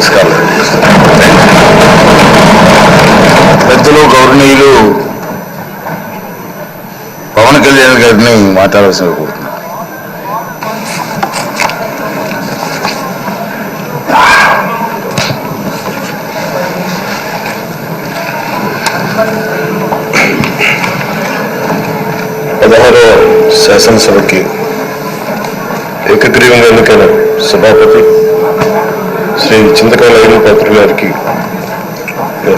నమస్కారం. పెద్దలు గౌరవనీయులు పవన్ కళ్యాణ్ గారిని మాట్లాడాల్సిన కోరుతున్నాను. శాసనసభకి ఏకగ్రీవంగా ఎన్నికైన సభాపతి శ్రీ చింతకాయల ఐదు పాత్ర గారికి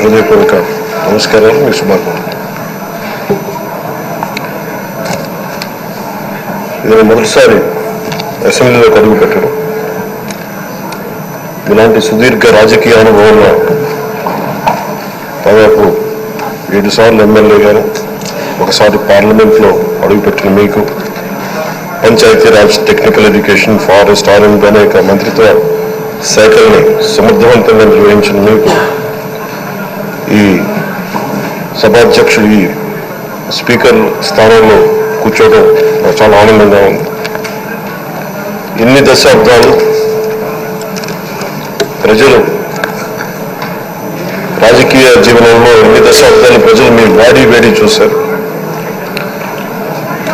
హృదయపూర్వక నమస్కారాలు, మీ శుభాకాంక్షలు. ఇది మొదటిసారి అసెంబ్లీలోకి అడుగు పెట్టడం. ఇలాంటి సుదీర్ఘ రాజకీయ అనుభవంలో దాదాపు 7 సార్లు ఎమ్మెల్యే గారు, ఒకసారి పార్లమెంట్లో అడుగుపెట్టిన మీకు, పంచాయతీరాజ్, టెక్నికల్ ఎడ్యుకేషన్, ఫారెస్ట్, ఆర్ఎండ్ అనేక మంత్రిత్వ శాఖల్ని సమర్థవంతంగా నిర్వహించిన మీకు ఈ సభాధ్యక్షుడు, ఈ స్పీకర్ స్థానంలో కూర్చోవడం చాలా ఆనందంగా ఉంది. ఇన్ని దశాబ్దాలు ప్రజలు రాజకీయ జీవనంలో ఎన్ని దశాబ్దాలు ప్రజలు మీ వాడి వేడి చూశారు.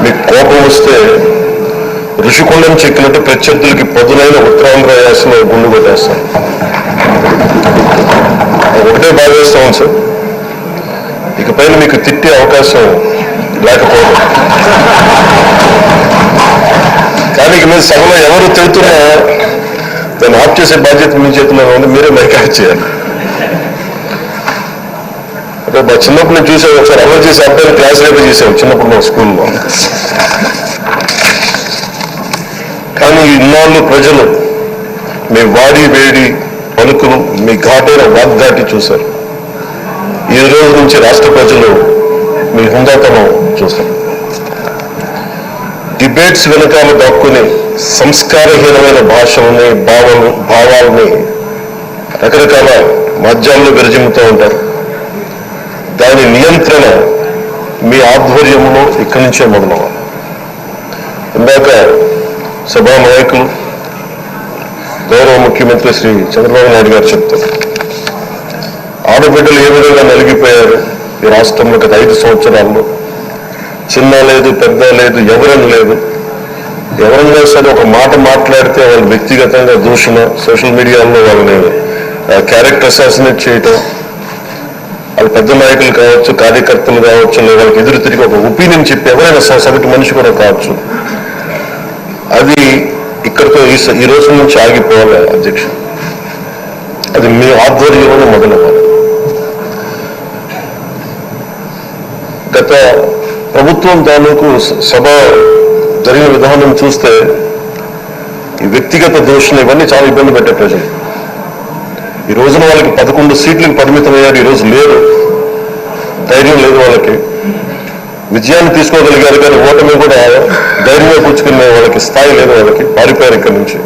మీకు కోపం వస్తే ఋషికొండం చెక్కినట్టు ప్రత్యర్థులకి పదునైన ఉత్తరాంధ్ర యాసలో గుండు కొట్టేస్తాం. ఒకటే భావిస్తాం సార్, ఇకపైన మీకు తిట్టే అవకాశం లేకపోవడం. కానీ ఇక మీద సభలో ఎవరు తిడుతున్నా దాన్ని ఆఫ్ చేసే బాధ్యత మీ చేతిలో ఉంది, మీరే మైక్ ఆఫ్ చేయాలి. మా చిన్నప్పుడు నేను చూసాను, ఒకసారి అమలు చేసే అబ్బాయిని క్లాస్ రేపు చేసాము చిన్నప్పుడు మా స్కూల్లో. కానీ ఇన్నాళ్ళు ప్రజలు మీ వాడి వేడి పలుకులు, మీ ఘాటైన వాగ్దాటి చూశారు. ఈ రోజు నుంచి రాష్ట్ర ప్రజలు మీ హుందాతనం చూస్తారు. డిబేట్స్ వెనకాల దాక్కుని సంస్కారహీనమైన భాషల్ని, భావాలని రకరకాల మాధ్యాల్లో విరజిమ్ముతూ ఉంటారు. దాని నియంత్రణ మీ ఆధ్వర్యంలో ఇక్కడి నుంచే మొదలవ్వాలి. ఇందాక సభా నాయకులు, గౌరవ ముఖ్యమంత్రి శ్రీ చంద్రబాబు నాయుడు గారు చెప్తారు, ఆడబిడ్డలు ఏ విధంగా నలిగిపోయారు ఈ రాష్ట్రంలో గత 5 సంవత్సరాల్లో. చిన్న లేదు, పెద్ద లేదు, ఎవరని లేదు. ఎవరన్నా సరే ఒక మాట మాట్లాడితే వాళ్ళు వ్యక్తిగతంగా దూషణ, సోషల్ మీడియాలో వాళ్ళని క్యారెక్టర్ అసాసినేట్ చేయటం, అది పెద్ద నాయకులు కావచ్చు, కార్యకర్తలు కావచ్చు, లేదా వాళ్ళకి ఎదురు తిరిగి ఒక ఒపీనియన్ చెప్పి ఎవరైనా సగటు మనిషి కూడా కావచ్చు. అది ఇక్కడితో ఈ రోజు నుంచి ఆగిపోవాలి అధ్యక్ష. అది మీ ఆధ్వర్యంలో మొదలవ్వాలి. గత ప్రభుత్వం తాలూకు సభ జరిగిన విధానం చూస్తే ఈ వ్యక్తిగత దోషణ ఇవన్నీ చాలా ఇబ్బంది పెట్టే ప్రజలు. ఈ రోజున వాళ్ళకి 11 సీట్లకు పరిమితమయ్యారు. ఈరోజు లేరు, ధైర్యం లేదు వాళ్ళకి. విజయాన్ని తీసుకోగలిగారు కానీ ఓటమి కూడా ధైర్యంగా పుచ్చుకునే వాళ్ళకి స్థాయి లేదు. వాళ్ళకి పారిపోయారు ఇక్కడి నుంచి.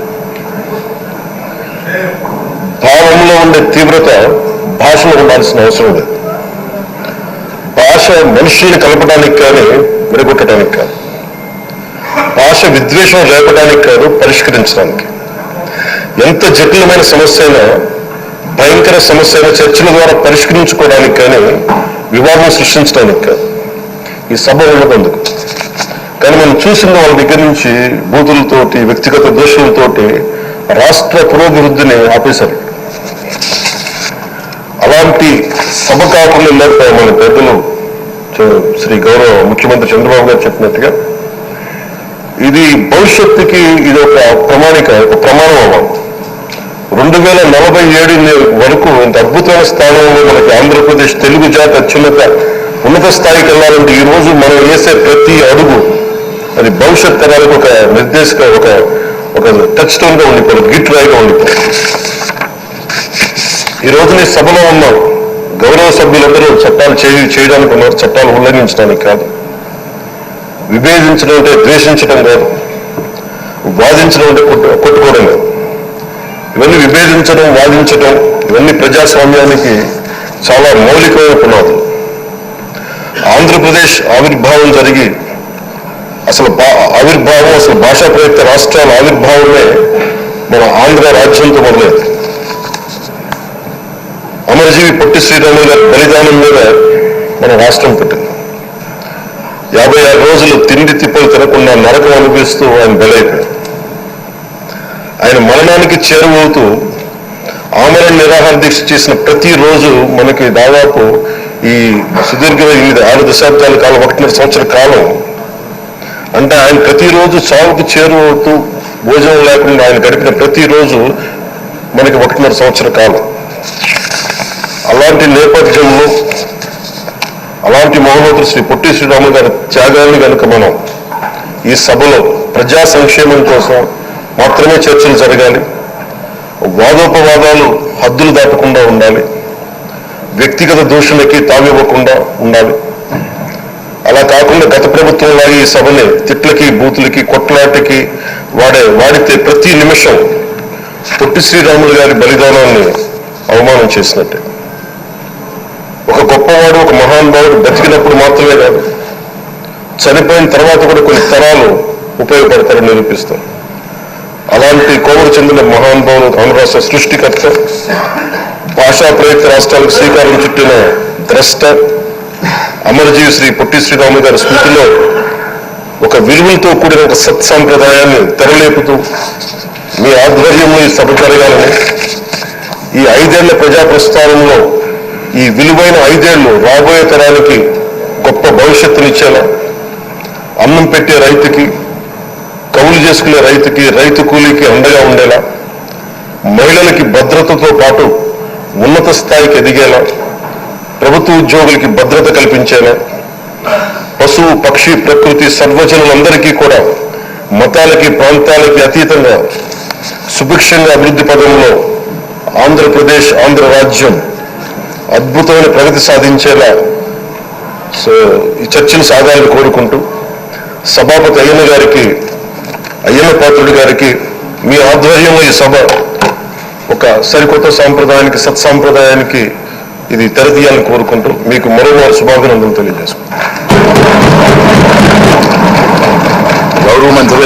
భావంలో ఉండే తీవ్రత భాషలో ఉండాల్సిన అవసరం లేదు. భాష మనుషుల్ని కలపడానికి కానీ విడగొట్టడానికి కాదు. భాష విద్వేషం రేపడానికి కాదు, పరిష్కరించడానికి. ఎంత జటిలమైన సమస్య అయినా, భయంకర సమస్య అయినా చర్చల ద్వారా పరిష్కరించుకోవడానికి కానీ, వివాదం సృష్టించడానికి కాదు. ఈ సభ ఉన్నదందుకు. కానీ మనం చూసిన వాళ్ళ దగ్గర నుంచి బూతులతోటి, వ్యక్తిగత దోషులతోటి రాష్ట్ర పురోభివృద్ధిని ఆపేశారు. అలాంటి సభ కాకుండా వెళ్ళారు మన పెద్దలు శ్రీ గౌరవ ముఖ్యమంత్రి చంద్రబాబు గారు చెప్పినట్టుగా. ఇది భవిష్యత్తుకి ఇది ఒక ప్రమాణిక, ఒక ప్రమాణం అవ్వాలి. 2047 వరకు ఇంత అద్భుతమైన స్థానంలో మనకి ఆంధ్రప్రదేశ్ తెలుగు జాతి అత్యున్నత ఉన్నత స్థాయికి వెళ్ళాలంటే ఈ రోజు మనం వేసే ప్రతి అడుగు అది భవిష్యత్ తరాలకు ఒక నిర్దేశక, ఒక టచ్ స్టోన్ గా ఉండిపోయింది, గిట్ రాయిగా ఉండిపోయింది. ఈ రోజు నీ సభలో ఉన్న గౌరవ సభ్యులందరూ చట్టాలు చేయడానికి ఉన్నారు, చట్టాలు ఉల్లంఘించడానికి కాదు. విభేదించడం అంటే ద్వేషించడం కాదు, వాదించడం అంటే కొట్టుకోవడం కాదు. ఇవన్నీ విభేదించడం, వాదించడం ఇవన్నీ ప్రజాస్వామ్యానికి చాలా మౌలికమైన పునాదులు. ఆంధ్రప్రదేశ్ ఆవిర్భావం జరిగి అసలు భాషా ప్రయుక్త రాష్ట్రాల ఆవిర్భావమే మన ఆంధ్ర రాజ్యంతో మొదలైంది. అమరజీవి పొట్టి శ్రీరాములు గారి బలిదానం మీద మన రాష్ట్రం పుట్టింది. 56 రోజులు తిండి తిప్పలు తినకుండా నరకం అనిపిస్తూ ఆయన బలైపోయారు. ఆయన మరణానికి చేరువవుతూ ఆమరణ నిరాహార దీక్ష చేసిన ప్రతిరోజు మనకి దాదాపు ఈ సుదీర్ఘ 6 దశాబ్దాల కాలం, 1.5 సంవత్సర కాలం అంటే ఆయన ప్రతిరోజు చావుకు చేరువవుతూ భోజనం లేకుండా ఆయన గడిపిన ప్రతిరోజు మనకి 1.5 సంవత్సర కాలం. అలాంటి నేపథ్యంలో అలాంటి మహోన్నతుడు శ్రీ పొట్టి శ్రీరాములు గారి త్యాగాన్ని కనుక మనం ఈ సభలో ప్రజా సంక్షేమం కోసం మాత్రమే చర్చలు జరగాలి, వాదోపవాదాలు హద్దులు దాటకుండా ఉండాలి, వ్యక్తిగత దూషణలకి తావివ్వకుండా ఉండాలి. అలా కాకుండా గత ప్రభుత్వంలాగా ఈ సభని తిట్లకి, బూతులకి, కొట్లాటకి వాడితే ప్రతి నిమిషం పొట్టి శ్రీరాములు గారి బలిదానాన్ని అవమానం చేసినట్టే. ఒక గొప్పవాడు, ఒక మహానుభావుడు బతికినప్పుడు మాత్రమే కాదు, చనిపోయిన తర్వాత కూడా కొన్ని తరాలు ఉపయోగపడతారని నిరూపిస్తారు. అలాంటి కోవకు చెందిన మహానుభావులు, ఆంధ్ర రాష్ట్ర సృష్టికర్త, భాషా ప్రయుక్త రాష్ట్రాలకు శ్రీకారం చుట్టిన ద్రష్ట, అమరజీవి శ్రీ పొట్టి శ్రీరాములు గారి స్మృతిలో ఒక విలువలతో కూడిన ఒక సత్సాంప్రదాయాన్ని తెరలేపుతూ మీ ఆధ్వర్యంలో ఈ సభ జరగాలని, ఈ 5 ఏళ్ల ప్రజా ప్రస్థానంలో ఈ విలువైన 5 ఏళ్లు రాబోయే తరానికి గొప్ప భవిష్యత్తునిచ్చేలా, అన్నం పెట్టే రైతుకి, కౌలు చేసుకునే రైతుకి, రైతు కూలీకి అండగా ఉండేలా, మహిళలకి భద్రతతో పాటు ఉన్నత స్థాయికి ఎదిగేలా, ప్రభుత్వ ఉద్యోగులకి భద్రత కల్పించేలా, పశువు, పక్షి, ప్రకృతి, సర్వజనులందరికీ కూడా మతాలకి, ప్రాంతాలకి అతీతంగా సుభిక్షంగా అభివృద్ధి పదంలో ఆంధ్రప్రదేశ్, ఆంధ్ర రాజ్యం అద్భుతమైన ప్రగతి సాధించేలా ఈ చర్చలు సాగాలని కోరుకుంటూ, సభాపతి అయ్యన్న పాత్రుడి గారికి మీ ఆధ్వర్యంలో ఈ సభ ఒక సరికొత్త సాంప్రదాయానికి, సత్సాంప్రదాయానికి ఇది తెరతీయాలని కోరుకుంటూ మీకు మరోమారు శుభాభినందనలు తెలియజేసుకుంటాం. గౌరవ మంత్రులు